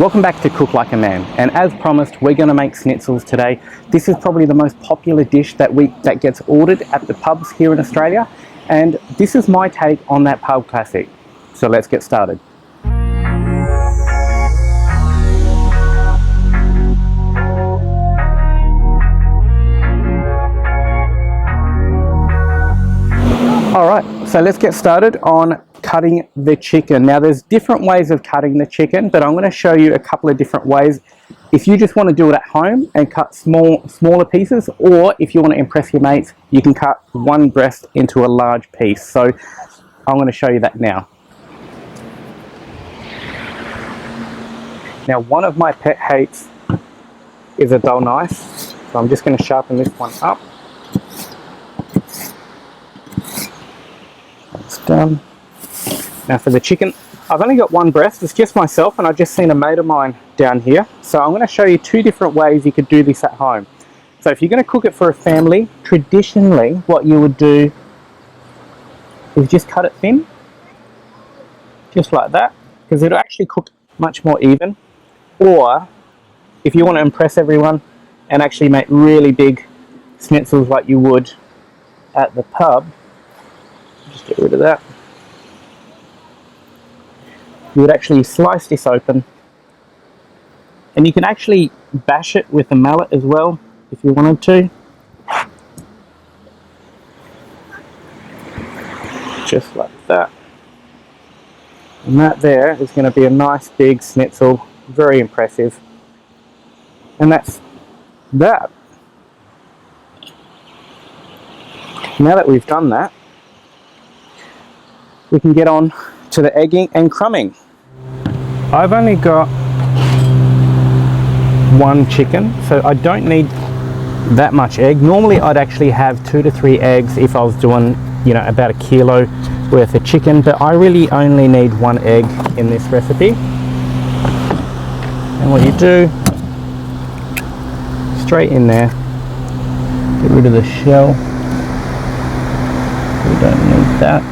Welcome back to Cook Like a Man, and as promised, we're going to make schnitzels today. This is probably the most popular dish that gets ordered at the pubs here in Australia, and this is my take on that pub classic. So let's get started. Alright, so let's get started on cutting the chicken. Now there's different ways of cutting the chicken, but I'm going to show you a couple of different ways. If you just want to do it at home and cut smaller pieces, or if you want to impress your mates, you can cut one breast into a large piece. So I'm going to show you that now. Now one of my pet hates is a dull knife, so I'm just going to sharpen this one up. That's done. Now for the chicken, I've only got one breast. It's just myself, and I've just seen a mate of mine down here. So I'm going to show you two different ways you could do this at home. So if you're going to cook it for a family, traditionally what you would do is just cut it thin, just like that, because it'll actually cook much more even. Or if you want to impress everyone and actually make really big schnitzels like you would at the pub, just get rid of that. You would actually slice this open, and you can actually bash it with a mallet as well if you wanted to. Just like that. And that there is going to be a nice big schnitzel, very impressive. And that's that. Now that we've done that, we can get on to the egging and crumbing. I've only got one chicken, so I don't need that much egg. Normally I'd actually have 2 to 3 eggs if I was doing, about a kilo worth of chicken, but I really only need 1 egg in this recipe. And what you do, straight in there, get rid of the shell. We don't need that.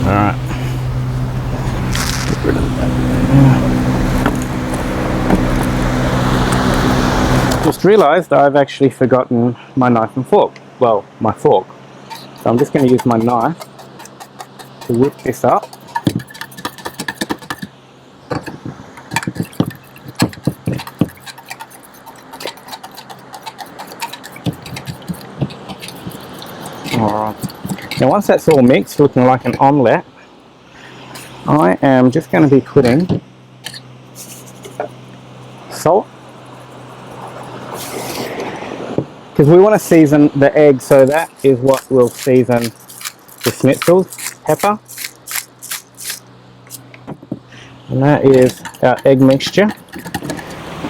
Alright, get rid of that. Just realised I've actually forgotten my knife and fork. Well, my fork. So I'm just going to use my knife to whip this up. Alright. Now once that's all mixed, looking like an omelette, I am just going to be putting salt, because we want to season the egg, so that is what will season the schnitzels. Pepper, and that is our egg mixture.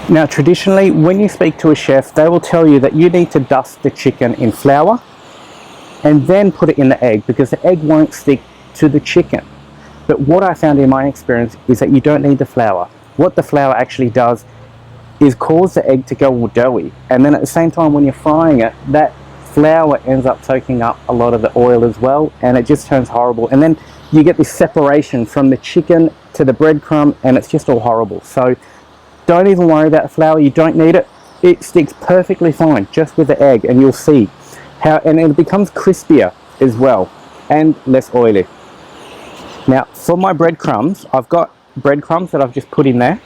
Now traditionally, when you speak to a chef, they will tell you that you need to dust the chicken in flour and then put it in the egg, because the egg won't stick to the chicken. But what I found in my experience is that you don't need the flour. What the flour actually does is cause the egg to go all doughy, and then at the same time when you're frying it, that flour ends up soaking up a lot of the oil as well, and it just turns horrible. And then you get this separation from the chicken to the breadcrumb, and it's just all horrible. So don't even worry about the flour, you don't need it. It sticks perfectly fine just with the egg, and you'll see how, and it becomes crispier as well and less oily. Now for my breadcrumbs, I've got breadcrumbs that I've just put in there,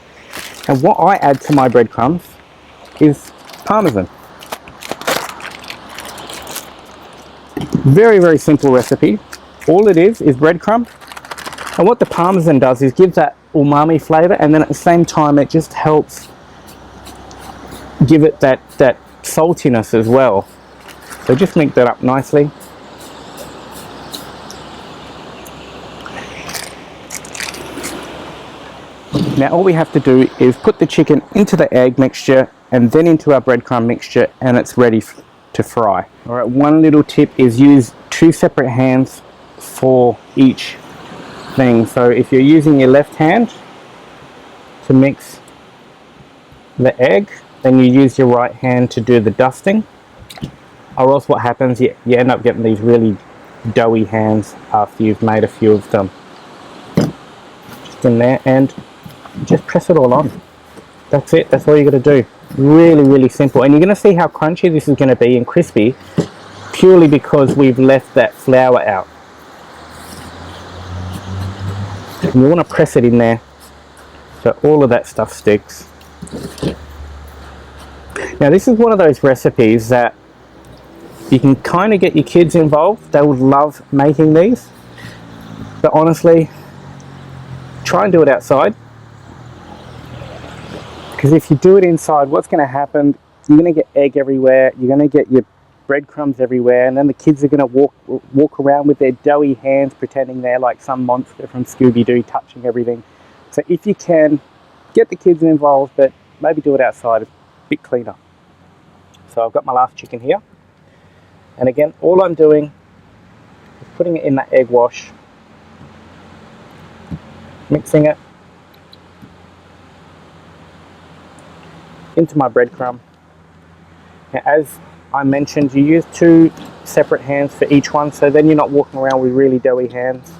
and what I add to my breadcrumbs is parmesan. Very, very simple recipe. All it is breadcrumb, and what the parmesan does is gives that umami flavor, and then at the same time it just helps give it that saltiness as well. So just mix that up nicely. Now all we have to do is put the chicken into the egg mixture and then into our breadcrumb mixture, and it's ready to fry. Alright, one little tip is use 2 separate hands for each thing. So if you're using your left hand to mix the egg, then you use your right hand to do the dusting. Or else what happens, you end up getting these really doughy hands after you've made a few of them. Just just in there, and just press it all on. That's it, that's all you got to do. Really, really simple. And you're going to see how crunchy this is going to be and crispy, purely because we've left that flour out. And you want to press it in there so all of that stuff sticks. Now this is one of those recipes that you can kind of get your kids involved. They would love making these. But honestly, try and do it outside. Because if you do it inside, what's going to happen, you're going to get egg everywhere, you're going to get your breadcrumbs everywhere, and then the kids are going to walk around with their doughy hands pretending they're like some monster from Scooby-Doo touching everything. So if you can, get the kids involved, but maybe do it outside, it's a bit cleaner. So I've got my last chicken here. And again, all I'm doing is putting it in that egg wash, mixing it into my breadcrumb. Now, as I mentioned, you use 2 separate hands for each one, so then you're not walking around with really doughy hands.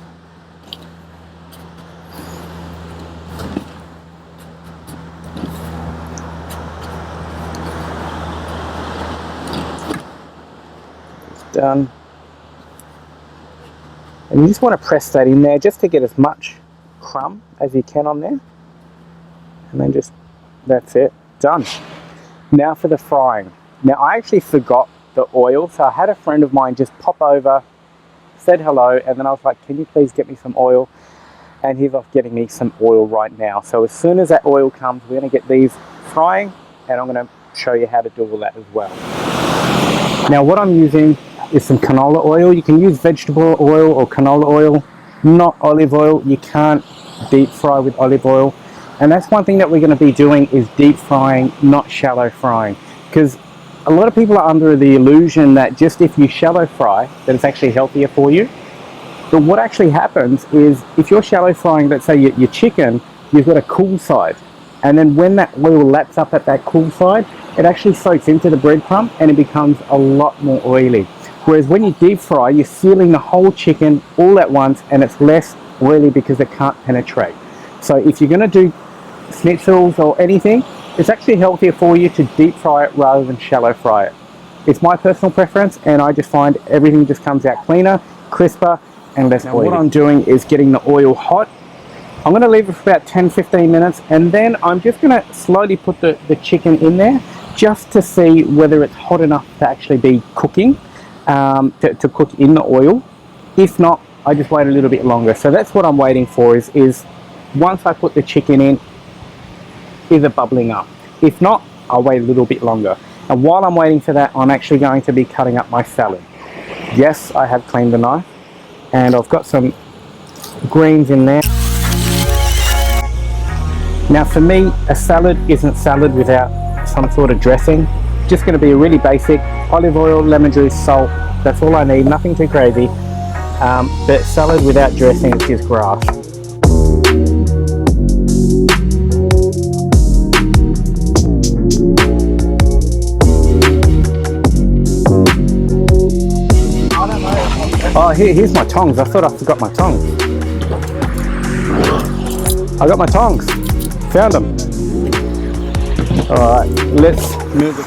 It's done. And you just want to press that in there just to get as much crumb as you can on there. And then just, that's it. Done. Now for the frying. Now I actually forgot the oil, so I had a friend of mine just pop over, said hello, and then I was like, can you please get me some oil? And he's off getting me some oil right now. So as soon as that oil comes, we're going to get these frying, and I'm going to show you how to do all that as well. Now what I'm using is some canola oil. You can use vegetable oil or canola oil, not olive oil. You can't deep fry with olive oil. And that's one thing that we're going to be doing, is deep frying, not shallow frying. Because a lot of people are under the illusion that just if you shallow fry, that it's actually healthier for you. But what actually happens is, if you're shallow frying, let's say your chicken, you've got a cool side. And then when that oil laps up at that cool side, it actually soaks into the breadcrumb and it becomes a lot more oily. Whereas when you deep fry, you're sealing the whole chicken all at once, and it's less oily because it can't penetrate. So if you're going to do schnitzels or anything, it's actually healthier for you to deep fry it rather than shallow fry it. It's my personal preference, and I just find everything just comes out cleaner, crisper, and less oily. What I'm doing is getting the oil hot. I'm going to leave it for about 10-15 minutes, and then I'm just going to slowly put the chicken in there just to see whether it's hot enough to actually be cooking, to cook in the oil. If not, I just wait a little bit longer. So that's what I'm waiting for, is once I put the chicken in, is it bubbling up? If not, I'll wait a little bit longer. And while I'm waiting for that, I'm actually going to be cutting up my salad. Yes, I have cleaned the knife, and I've got some greens in there. Now for me, a salad isn't salad without some sort of dressing. Just going to be a really basic olive oil, lemon juice, salt. That's all I need, nothing too crazy. But salad without dressing is just grass. Oh, here's my tongs. I thought I forgot my tongs. I got my tongs. Found them. Alright, let's move it.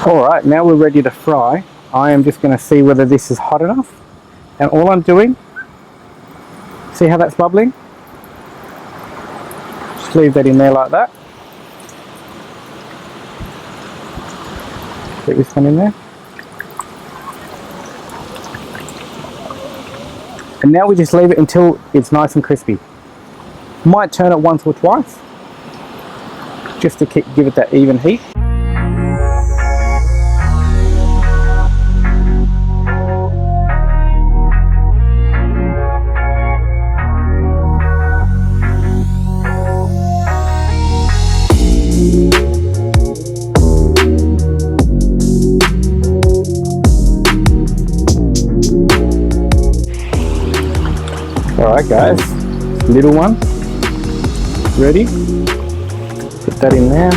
Alright, now we're ready to fry. I am just going to see whether this is hot enough. And all I'm doing, see how that's bubbling? Just leave that in there like that. Put this one in there. And now we just leave it until it's nice and crispy. Might turn it once or twice, just to give it that even heat. Alright guys, little one, ready, put that in there,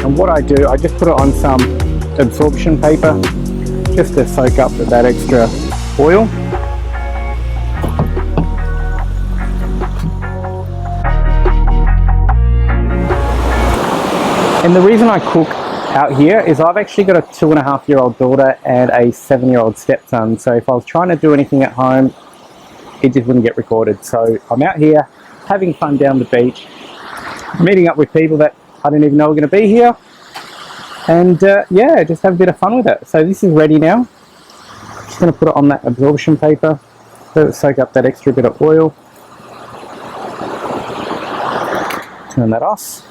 and what I do, I just put it on some absorption paper, just to soak up that extra oil. And the reason I cook out here is I've actually got a 2.5-year-old daughter and a 7-year-old stepson. So if I was trying to do anything at home, it just wouldn't get recorded. So I'm out here having fun down the beach, meeting up with people that I didn't even know were going to be here. And yeah, just have a bit of fun with it. So this is ready now. Just going to put it on that absorption paper. Let it soak up that extra bit of oil. Turn that off.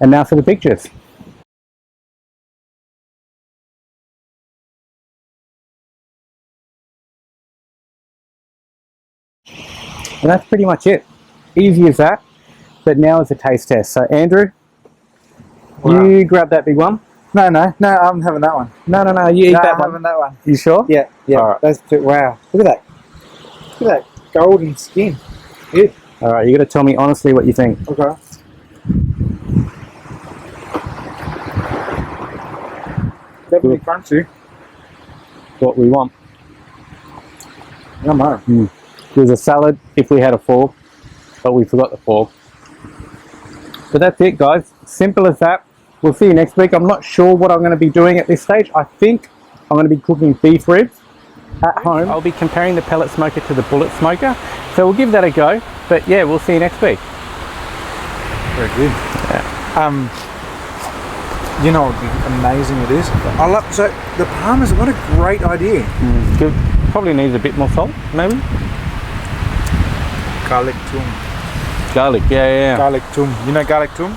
And now for the pictures. And that's pretty much it. Easy as that. But now it's a taste test. So Andrew, wow, you grab that big one. No, I'm having that one. No, you eat that one. I'm having that one. You sure? Yeah. All right. That's it. Wow. Look at that. Look at that golden skin. Good. All right, you got to tell me honestly what you think. Okay. Definitely crunchy. What we want. Yummo. There's a salad if we had a fork, but we forgot the fork. But that's it, guys. Simple as that. We'll see you next week. I'm not sure what I'm going to be doing at this stage. I think I'm going to be cooking beef ribs at home. I'll be comparing the pellet smoker to the bullet smoker. So we'll give that a go. But yeah, we'll see you next week. Very good. Yeah. You know how amazing it is? I love, so the parmesan, what a great idea. Good. Probably needs a bit more salt, maybe. Garlic toum. Garlic, yeah. Garlic toum. You know garlic toum?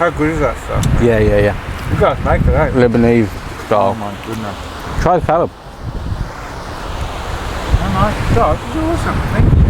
How good is that stuff? Yeah. You guys make it, eh? Lebanese style. Oh my goodness. Try the salad. Oh my God, this is awesome. Thank you.